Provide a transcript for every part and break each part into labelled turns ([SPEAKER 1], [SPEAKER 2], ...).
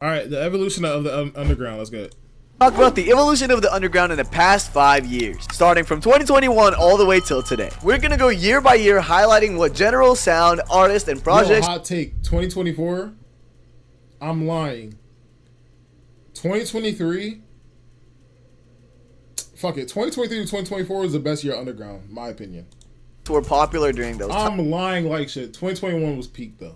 [SPEAKER 1] All right, the evolution of the underground. Let's get it.
[SPEAKER 2] Talk about the evolution of the underground in the past 5 years, starting from 2021 all the way till today. We're gonna go year by year, highlighting what general sound, artists, and projects.
[SPEAKER 1] Hot take: 2024. I'm lying. 2023. Fuck it. 2023 to 2024 is the best year underground, my opinion.
[SPEAKER 2] Were popular during those times.
[SPEAKER 1] I'm lying like shit. 2021 was peak though.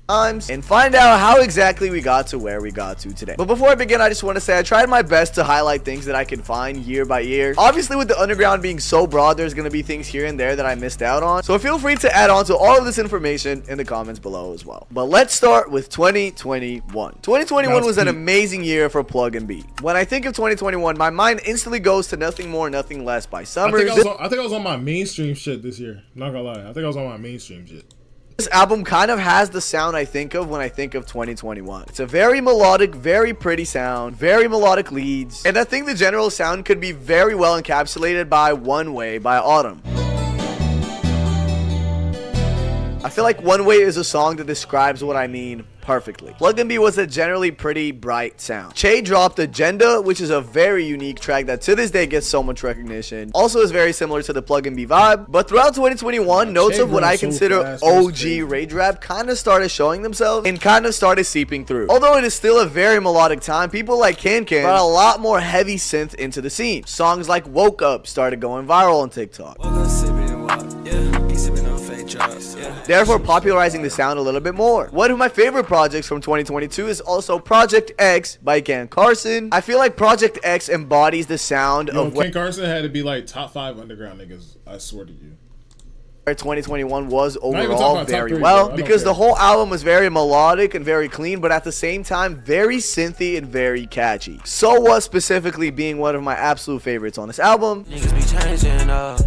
[SPEAKER 2] And find out how exactly we got to where we got to today. But before I begin, I just want to say I tried my best to highlight things that I can find year by year. Obviously, with the underground being so broad, there's going to be things here and there that I missed out on. So feel free to add on to all of this information in the comments below as well. But let's start with 2021. 2021 was an amazing year for Plug and Beat. When I think of 2021, my mind instantly goes to Nothing More, Nothing Less by Summer.
[SPEAKER 1] I think I was on my mainstream shit this year. Not gonna lie. I think I was on my mainstream shit.
[SPEAKER 2] This album kind of has the sound I think of when I think of 2021. It's a very melodic, very pretty sound, very melodic leads, and I think the general sound could be very well encapsulated by One Way by Autumn. I feel like One Way is a song that describes what I mean perfectly. Plug and Beat was a generally pretty bright sound. Kaycce dropped Agenda, which is a very unique track that to this day gets so much recognition. Also is very similar to the Plug and Beat vibe. But throughout 2021, notes of what I consider OG rage rap kind of started showing themselves and kind of started seeping through. Although it is still a very melodic time, people like Kaycce brought a lot more heavy synth into the scene. Songs like Woke Up started going viral on TikTok, therefore popularizing the sound a little bit more. One of my favorite projects from 2022 is also Project X by Kaycce. I feel like Project X embodies the sound of what
[SPEAKER 1] Kaycce had to be like top 5 underground niggas, I swear to you.
[SPEAKER 2] 2021 was overall very well, because the whole album was very melodic and very clean, but at the same time very synthy and very catchy. So What specifically being one of my absolute favorites on this album.
[SPEAKER 3] Niggas be changing up.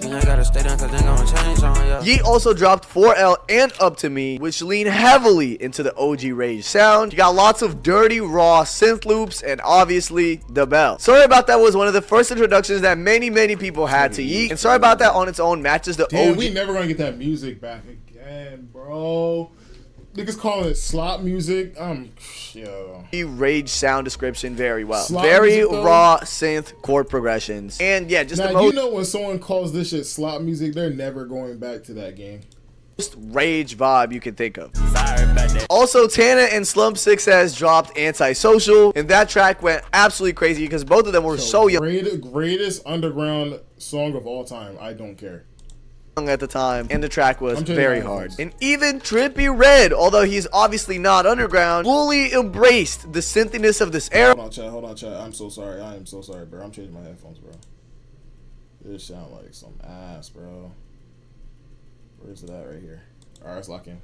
[SPEAKER 3] I gotta stay down cause they gonna change on ya.
[SPEAKER 2] Yeet also dropped 4L and Up To Me, which lean heavily into the OG rage sound. You got lots of dirty, raw synth loops, and obviously the bell. Sorry About That was one of the first introductions that many people had to Yeet, and Sorry About That on its own matches the OG.
[SPEAKER 1] We never gonna get that music back again, bro. Niggas calling it slop music. Yo.
[SPEAKER 2] Rage sound description very well. Very raw synth chord progressions. And yeah, just
[SPEAKER 1] now, you know when someone calls this shit slop music, they're never going back to that game.
[SPEAKER 2] Most rage vibe you can think of. Also, Tana and Slump 6 has dropped Antisocial, and that track went absolutely crazy because both of them were so young.
[SPEAKER 1] Greatest underground song of all time. I don't care.
[SPEAKER 2] At the time, and the track was very hard. And even Trippie Redd, although he's obviously not underground, fully embraced the synthiness of this era.
[SPEAKER 1] Hold on, chat. I'm so sorry. I am so sorry, bro. I'm changing my headphones, bro. This sound like some ass, bro. Where's it at? Right here. All right, let's lock in.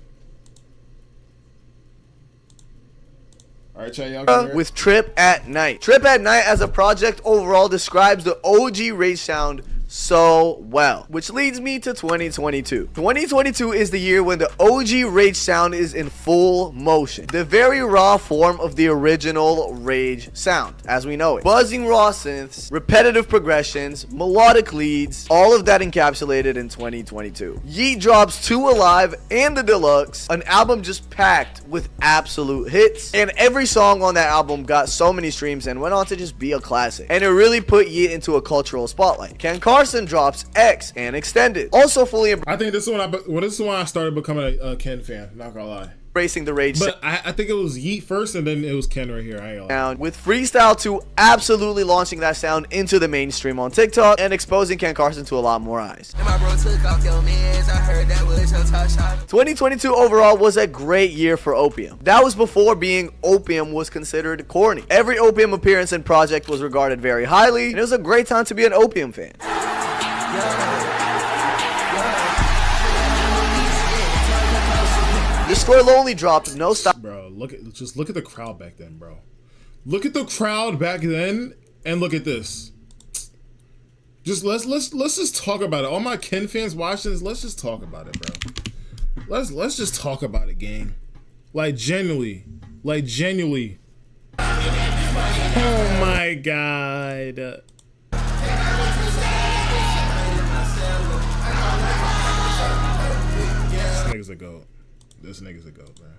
[SPEAKER 1] All right, chat, y'all can hear
[SPEAKER 2] with Trip at Night. Trip at Night as a project overall describes the OG rage sound so well, which leads me to 2022. 2022 is the year when the OG rage sound is in full motion, the very raw form of the original rage sound as we know it. Buzzing raw synths, repetitive progressions, melodic leads, all of that encapsulated in 2022. Yeet drops 2 Alive and the Deluxe, an album just packed with absolute hits, and every song on that album got so many streams and went on to just be a classic, and it really put Yeet into a cultural spotlight. Kaycce drops X and Extended, also fully
[SPEAKER 1] I think this is when I started becoming a Ken fan, not gonna lie.
[SPEAKER 2] Embracing the rage.
[SPEAKER 1] But I think it was Yeet first and then it was Ken right here. I ain't gonna lie.
[SPEAKER 2] With Freestyle 2 absolutely launching that sound into the mainstream on TikTok and exposing Kaycce to a lot more eyes. 2022 overall was a great year for Opium. That was before being Opium was considered corny. Every Opium appearance and project was regarded very highly, and it was a great time to be an Opium fan. Destroy Lonely dropped No Stop.
[SPEAKER 1] Bro, look at the crowd back then, bro. Look at the crowd back then and look at this. Just let's just talk about it. All my Ken fans watching this, let's just talk about it, bro. Let's just talk about it, gang. Like genuinely. Oh my god. This nigga's a goat, bro.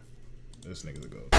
[SPEAKER 1] This nigga's a goat.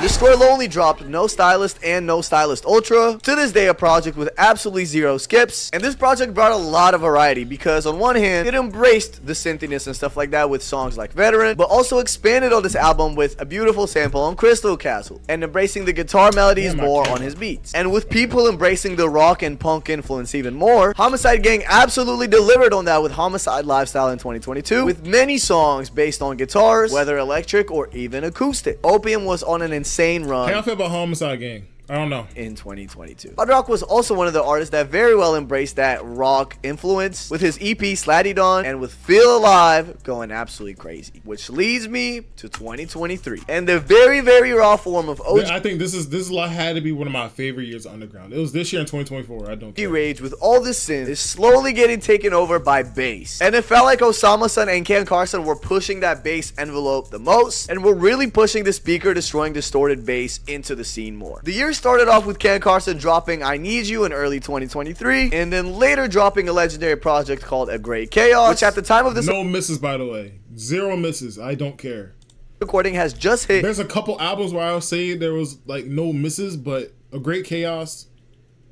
[SPEAKER 2] Destroy Lonely dropped No Stylist and No Stylist Ultra. To this day, a project with absolutely zero skips. And this project brought a lot of variety because on one hand, it embraced the synthiness and stuff like that with songs like Veteran, but also expanded on this album with a beautiful sample on Crystal Castle and embracing the guitar melodies more on his beats. And with people embracing the rock and punk influence even more, Homicide Gang absolutely delivered on that with Homicide Lifestyle in 2022, with many songs based on guitars, whether electric or even acoustic. Opium was on an insane run.
[SPEAKER 1] How I feel about Homicide Gang? I don't know.
[SPEAKER 2] In 2022. Hard Rock was also one of the artists that very well embraced that rock influence with his EP Slatty Dawn and with Feel Alive going absolutely crazy. Which leads me to 2023 and the very, very raw form of OG.
[SPEAKER 1] I think this had to be one of my favorite years of underground. It was this year in 2024. I don't care.
[SPEAKER 2] Rage with all this sin is slowly getting taken over by bass. And it felt like Osama-san and Ken Carson were pushing that bass envelope the most and were really pushing the speaker destroying distorted bass into the scene more. The year started off with Ken Carson dropping I Need You in early 2023 and then later dropping a legendary project called A Great Chaos, which at the time of this
[SPEAKER 1] no misses, by the way. Zero misses. I don't care.
[SPEAKER 2] Recording has just hit.
[SPEAKER 1] There's a couple albums where I'll say there was like no misses, but A Great Chaos,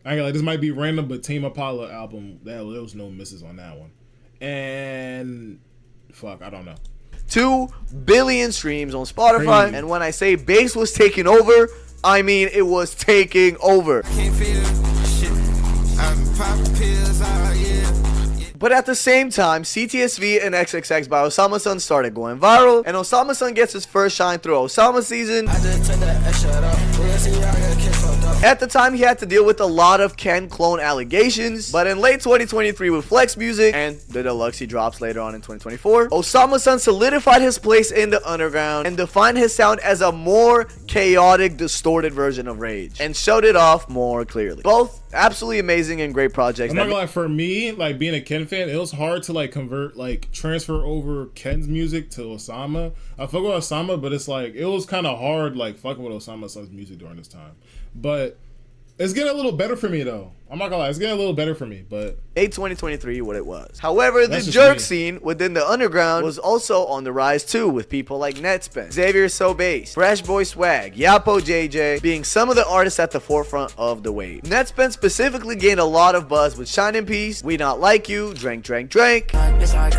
[SPEAKER 1] I ain't like, this might be random, but Tame Impala album, there was no misses on that one. And fuck, I don't know.
[SPEAKER 2] 2 billion streams on Spotify. Crazy. And when I say bass was taking over, I mean it was taking over.
[SPEAKER 3] Can't feel shit. I'm popping pills out, yeah.
[SPEAKER 2] But at the same time, CTSV and XXX by Osama-san started going viral, and Osama-san gets his first shine through Osama season. At the time, he had to deal with a lot of Ken clone allegations, but in late 2023 with Flex Music and the deluxe he drops later on in 2024, Osama-san solidified his place in the underground and defined his sound as a more chaotic, distorted version of Rage, and showed it off more clearly. Both absolutely amazing and great projects.
[SPEAKER 1] I'm not gonna lie, for me, like being a Ken fan, it was hard to like transfer over Ken's music to Osama. I fuck with Osama, but it's like it was kind of hard like fucking with Osama-san's music during this time. But it's getting a little better for me though. I'm not gonna lie, it's getting a little better for me, but
[SPEAKER 2] 2023 what it was. However, the jerk scene within the underground was also on the rise too, with people like Netspin, Xavier So Bass, Fresh Boy Swag, Yapo JJ being some of the artists at the forefront of the wave. Netspin specifically gained a lot of buzz with Shine in Peace, We Not Like You, Drank.
[SPEAKER 1] I'm not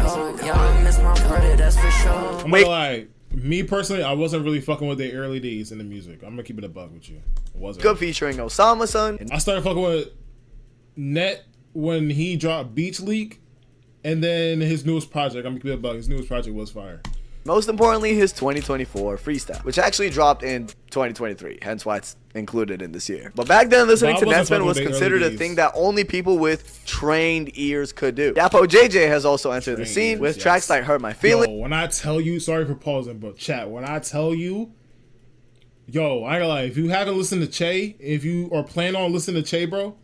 [SPEAKER 1] gonna lie, me personally, I wasn't really fucking with the early days in the music. I'm gonna keep it a buck with you. It wasn't.
[SPEAKER 2] Good featuring Osama-san.
[SPEAKER 1] I started fucking with Net when he dropped Beach Leak, and then his newest project, I'm gonna keep it a buck, his newest project was fire.
[SPEAKER 2] Most importantly, his 2024 freestyle, which actually dropped in 2023, hence why it's included in this year. But back then, listening to Netspin was considered a thing that only people with trained ears could do. Yapo JJ has also entered the scene with tracks like Hurt My Feelings.
[SPEAKER 1] Yo, when I tell you, sorry for pausing, but chat, when I tell you, yo, I ain't gonna lie, if you haven't listened to Che, if you are planning on listening to Che, bro,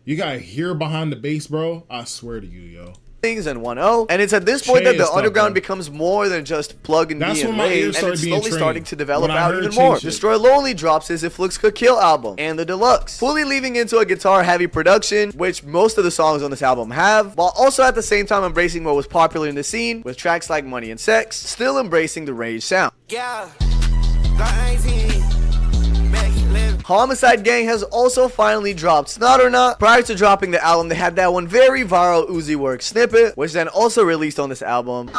[SPEAKER 1] you gotta hear behind the bass, bro. I swear to you, yo.
[SPEAKER 2] And 1-0, and it's at this point that the underground becomes more than just plug and be and rage, and it's slowly starting to develop out even more. Destroy Lonely drops his If Looks Could Kill album and the deluxe, fully leaving into a guitar heavy production, which most of the songs on this album have, while also at the same time embracing what was popular in the scene with tracks like Money and Sex, still embracing the Rage sound.
[SPEAKER 3] Yeah.
[SPEAKER 2] Homicide Gang has also finally dropped Snot or Not. Prior to dropping the album, they had that one very viral Uzi Work snippet, which then also released on this album.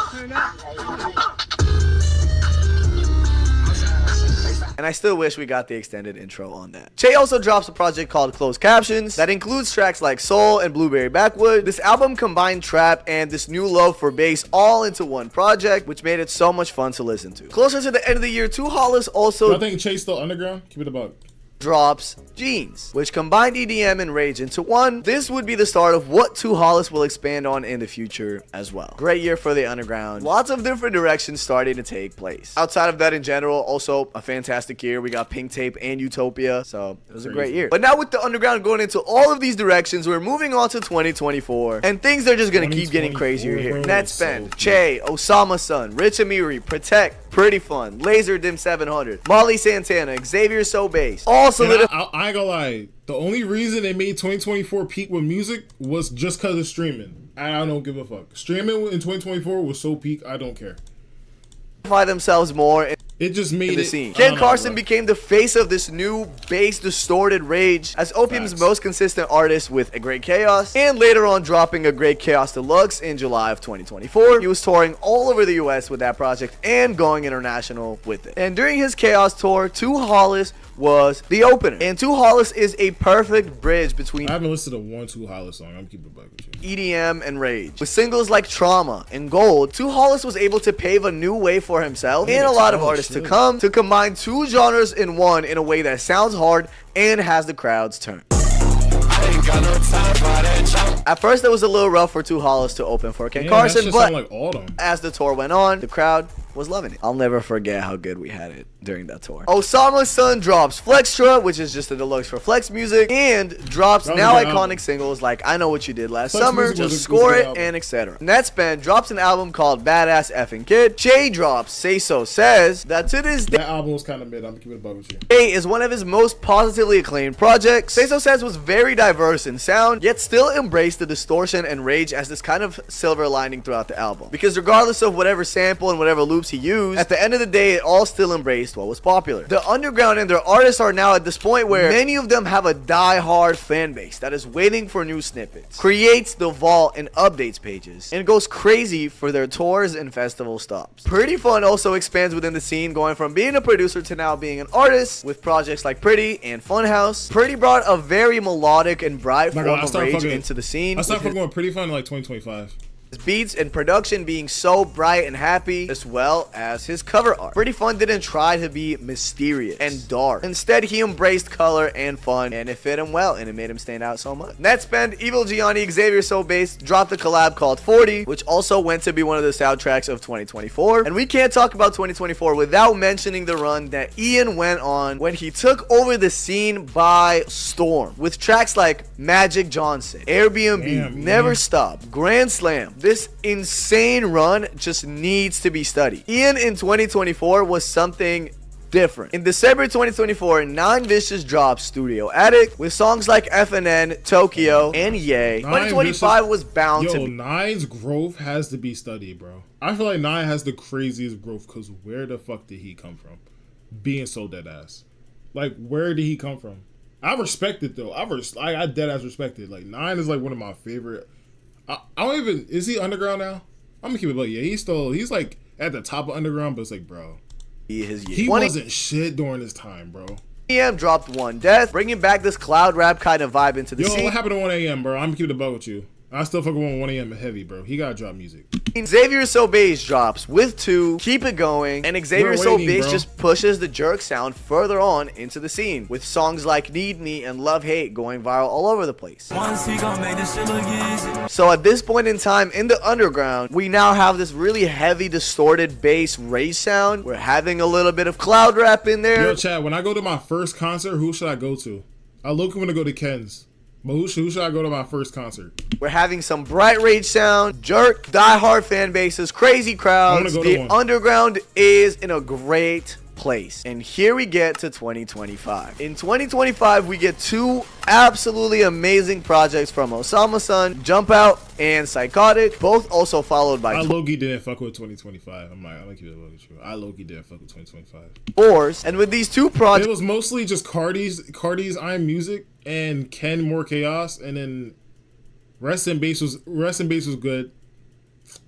[SPEAKER 2] And I still wish we got the extended intro on that. Che also drops a project called Closed Captions that includes tracks like Soul and Blueberry Backwood. This album combined trap and this new love for bass all into one project, which made it so much fun to listen to. Closer to the end of the year, Two Hollis also...
[SPEAKER 1] I think Che's still underground. Keep it a buck.
[SPEAKER 2] Drops Jeans, which combined EDM and Rage into one. This would be the start of what Two Hollis will expand on in the future as well. Great year for the underground. Lots of different directions starting to take place. Outside of that in general, also a fantastic year. We got Pink Tape and Utopia, so it was a great year. But now with the underground going into all of these directions, we're moving on to 2024, and things are just gonna keep getting crazier here. Netspend, Che, Osama-san, Rich Amiri, Protect, Pretty Fun, Laser Dim 700, Molly Santana, Xavier So Bass, all solidified.
[SPEAKER 1] I ain't gonna lie, the only reason they made 2024 peak with music was just because of streaming. I don't give a fuck. Streaming in 2024 was so peak, I don't care.
[SPEAKER 2] themselves more in
[SPEAKER 1] It just made
[SPEAKER 2] the scene. Ken Carson became the face of this new bass distorted rage as Opium's most consistent artist with A Great Chaos, and later on dropping A Great Chaos Deluxe in July of 2024. He was touring all over the US with that project and going international with it. And during his Chaos tour, To Hollis was the opener. And To Hollis is a perfect bridge between
[SPEAKER 1] I haven't listened to one To Hollis song. I'm keeping it back with you.
[SPEAKER 2] EDM and rage. With singles like Trauma and Gold, To Hollis was able to pave a new way for himself and a lot of artists to come to combine two genres in one in a way that sounds hard and has the crowds turn. At first, it was a little rough for To Hollis to open for Ken Carson, but
[SPEAKER 1] like Autumn.
[SPEAKER 2] As the tour went on, the crowd was loving it. I'll never forget how good we had it during that tour. Osama's Son drops Flextra, which is just a deluxe for Flex Music, and drops now iconic singles like I Know What You Did Last Summer, Just Score It, and etc. Netspan drops an album called Badass Effing Kid. Jay drops Say So Says, that to this day,
[SPEAKER 1] that album was kind of mid. I'm keeping it above with you.
[SPEAKER 2] Jay is one of his most positively acclaimed projects. Say So Says was very diverse in sound, yet still embraced the distortion and rage as this kind of silver lining throughout the album. Because regardless of whatever sample and whatever loops he used, at the end of the day, it all still embraced what was popular. The underground and their artists are now at this point where many of them have a die-hard fan base that is waiting for new snippets, creates the vault and updates pages, and goes crazy for their tours and festival stops. Pretty Fun also expands within the scene, going from being a producer to now being an artist with projects like Pretty and Funhouse. Pretty brought a very melodic and bright form of rage into the scene.
[SPEAKER 1] I started fucking with Pretty Fun in like 2025.
[SPEAKER 2] His beats and production being so bright and happy, as well as his cover art. Pretty Fun didn't try to be mysterious and dark. Instead, he embraced color and fun, and it fit him well, and it made him stand out so much. Netspend, Evil Gianni, Xavier So Bass dropped a collab called 40, which also went to be one of the soundtracks of 2024. And we can't talk about 2024 without mentioning the run that Ian went on when he took over the scene by storm, with tracks like Magic Johnson, Airbnb, Never Stop, Grand Slam. This insane run just needs to be studied. Ian in 2024 was something different. In December 2024, Nine Vicious dropped Studio Attic with songs like FNN, Tokyo, and Yay. 2025 was bound to be.
[SPEAKER 1] Nine's growth has to be studied, bro. I feel like Nine has the craziest growth because where the fuck did he come from? Being so dead ass. Like, where did he come from? I respect it though. I dead ass respect it. Like, Nine is like one of my favorite. I don't even, is he underground now? I'm gonna keep it like, yeah, he's like at the top of underground, but it's like, bro, he wasn't shit during his time, bro.
[SPEAKER 2] AM dropped One Death, bringing back this cloud rap kind of vibe into the scene.
[SPEAKER 1] Yo, what happened to 1 a.m., bro? I'm gonna keep it above with you. I still fucking want 1 a.m. heavy, bro. He gotta drop music.
[SPEAKER 2] Xavier So Bass drops with 2, Keep It Going, and Xavier So Bass just pushes the jerk sound further on into the scene, with songs like Need Me and Love Hate going viral all over the place. So at this point in time in the underground, we now have this really heavy distorted bass rage sound. We're having a little bit of cloud rap in there.
[SPEAKER 1] Yo, Chad, when I go to my first concert, who should I go to? I look when to go to Ken's. But who should I go to my first concert?
[SPEAKER 2] We're having some bright rage sound, jerk, die-hard fan bases, crazy crowds. The underground is in a great place. And here we get to 2025. In 2025, we get 2 absolutely amazing projects from Osama Son, Jump Out and Psychotic, both also followed by
[SPEAKER 1] I low-key didn't fuck with 2025. I'm gonna keep it with you. I low-key didn't fuck with 2025.
[SPEAKER 2] Force. And with these 2 projects,
[SPEAKER 1] it was mostly just Cardi's I'm Music and Ken More Chaos, and then Rest in Bass was good.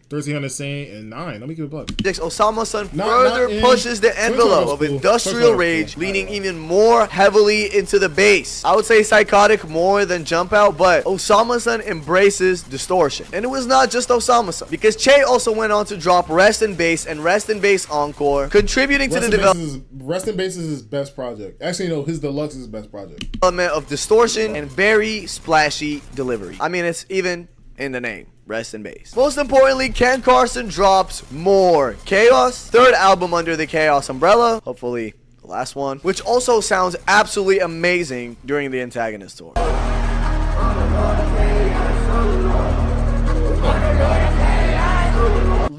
[SPEAKER 1] 1300 Saint and 9. Let me give it a buck.
[SPEAKER 2] Osama Son further pushes the envelope of industrial rage, leaning even more heavily into the bass. I would say Psychotic more than Jump Out, but Osama Son embraces distortion. And it was not just Osama Son, because Che also went on to drop Rest in Bass and Rest in Bass Encore, contributing to the development.
[SPEAKER 1] Rest in Bass is his best project. Actually, no, his Deluxe is his best project.
[SPEAKER 2] Element of distortion and very splashy delivery. I mean, it's even in the name. Rest in Bass. Most importantly, Ken Carson drops More Chaos, 3rd album under the Chaos umbrella, hopefully the last one, which also sounds absolutely amazing during the Antagonist tour.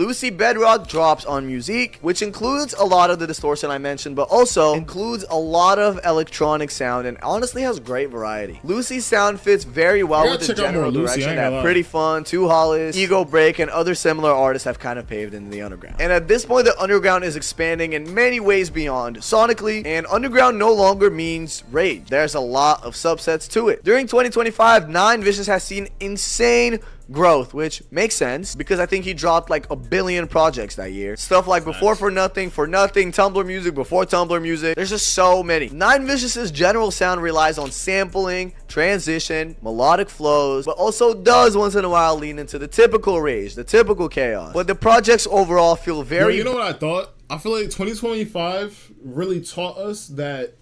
[SPEAKER 2] Lucy Bedrock drops on Musique, which includes a lot of the distortion I mentioned, but also includes a lot of electronic sound and honestly has great variety. Lucy's sound fits very well with the general direction that Pretty Fun, Two Hollis, Ego Break, and other similar artists have kind of paved into the underground. And at this point, the underground is expanding in many ways beyond sonically, and underground no longer means rage. There's a lot of subsets to it. During 2025, 9 Vicious has seen insane growth, which makes sense because I think he dropped like 1 billion projects that year. Stuff like Before For Nothing, Tumblr Music, Before Tumblr Music. There's just so many. 9 Vicious's general sound relies on sampling, transition, melodic flows, but also does once in a while lean into the typical rage, the typical chaos. But the projects overall feel very...
[SPEAKER 1] You know what I thought? I feel like 2025 really taught us that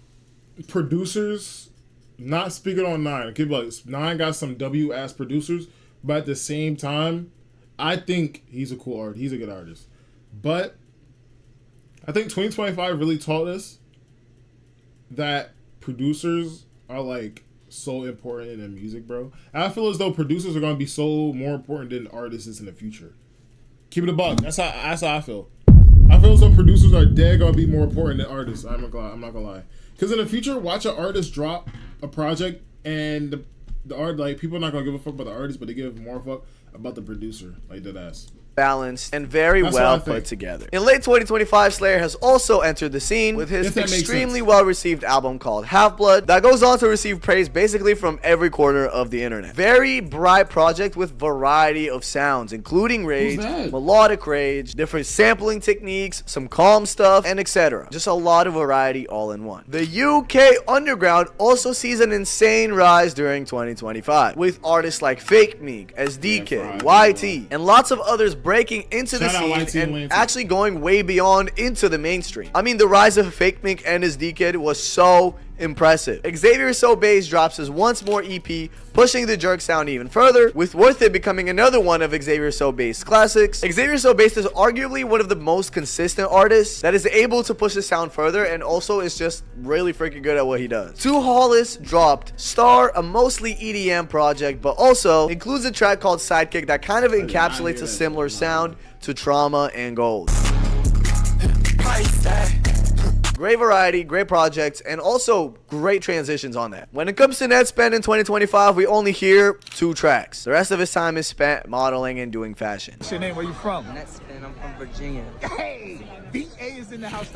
[SPEAKER 1] producers, not speaking on 9, okay, like 9 got some W-ass producers, but at the same time, I think he's a cool artist. He's a good artist. But I think 2025 really taught us that producers are like so important in music, bro. And I feel as though producers are going to be so more important than artists in the future. Keep it a buck. That's how I feel. I feel as though producers are dead going to be more important than artists. I'm not gonna lie. Because in the future, watch an artist drop a project and the art, like, people are not gonna give a fuck about the artist, but they give more fuck about the producer, like that ass.
[SPEAKER 2] Balanced and very well put together. In late 2025, Slayer has also entered the scene with his extremely well-received album called Half-Blood that goes on to receive praise basically from every corner of the internet. Very bright project with variety of sounds, including rage, melodic rage, different sampling techniques, some calm stuff, and etc. Just a lot of variety all in one. The UK underground also sees an insane rise during 2025 with artists like Fake Meek, SDK, YT, and lots of others breaking into the scene and actually going way beyond into the mainstream. I mean, the rise of Fake Mink and his D-Kid was so impressive. Xavier So Bass drops his Once More EP, pushing the jerk sound even further, with Worth It becoming another one of Xavier So Bass classics. Xavier So Bass is arguably one of the most consistent artists that is able to push the sound further and also is just really freaking good at what he does. Two Hollis dropped Star, a mostly EDM project, but also includes a track called Sidekick that kind of encapsulates a similar sound to Trauma and Gold. Great variety, great projects, and also great transitions on that. When it comes to net spend in 2025, we only hear 2 tracks. The rest of his time is spent modeling and doing fashion.
[SPEAKER 4] What's your name? Where you from?
[SPEAKER 5] Net spend, I'm from Virginia.
[SPEAKER 4] Hey! VA is in the house.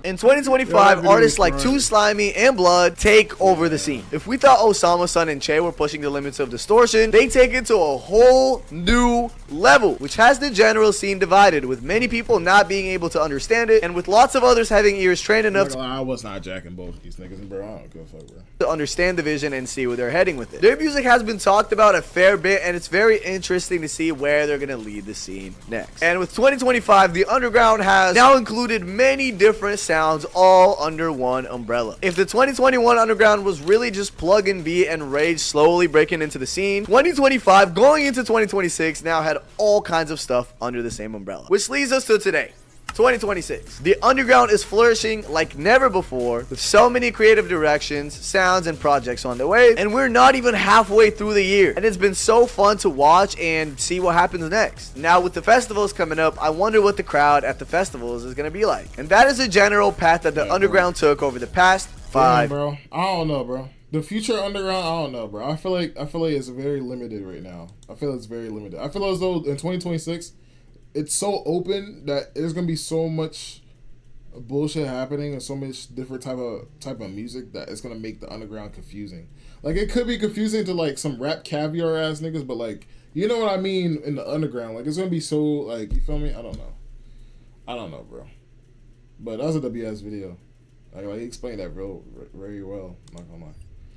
[SPEAKER 2] In 2025, artists like Too Slimy and Blood take over the scene. If we thought Osama Sun and Che were pushing the limits of distortion, they take it to a whole new level, which has the general scene divided, with many people not being able to understand it, and with lots of others having ears trained enough
[SPEAKER 1] I was not jacking both these niggas, bro. I don't give a fuck, bro.
[SPEAKER 2] To understand the vision and see where they're heading with it. Their music has been talked about a fair bit, and it's very interesting to see where they're gonna lead the scene next. And with 2025, the underground has now included many different sounds all under one umbrella. If the 2021 underground was really just plug and beat and rage slowly breaking into the scene, 2025 going into 2026 now had all kinds of stuff under the same umbrella. Which leads us to today. 2026. The underground is flourishing like never before, with so many creative directions, sounds, and projects on the way, and we're not even halfway through the year, and it's been so fun to watch and see what happens next. Now, with the festivals coming up, I wonder what the crowd at the festivals is going to be like, and that is a general path that the underground took over the past 5.
[SPEAKER 1] Bro, I don't know, bro. The future underground, I don't know, bro. I feel like it's very limited right now. I feel it's very limited. I feel as though in 2026, it's so open that there's gonna be so much bullshit happening and so much different type of music that it's gonna make the underground confusing. Like, it could be confusing to like some rap caviar ass niggas, but like, you know what I mean, in the underground, like, it's gonna be so, like, you feel me? I don't know, bro. But that was a WS video. Like, he explained that very well. I'm not gonna lie.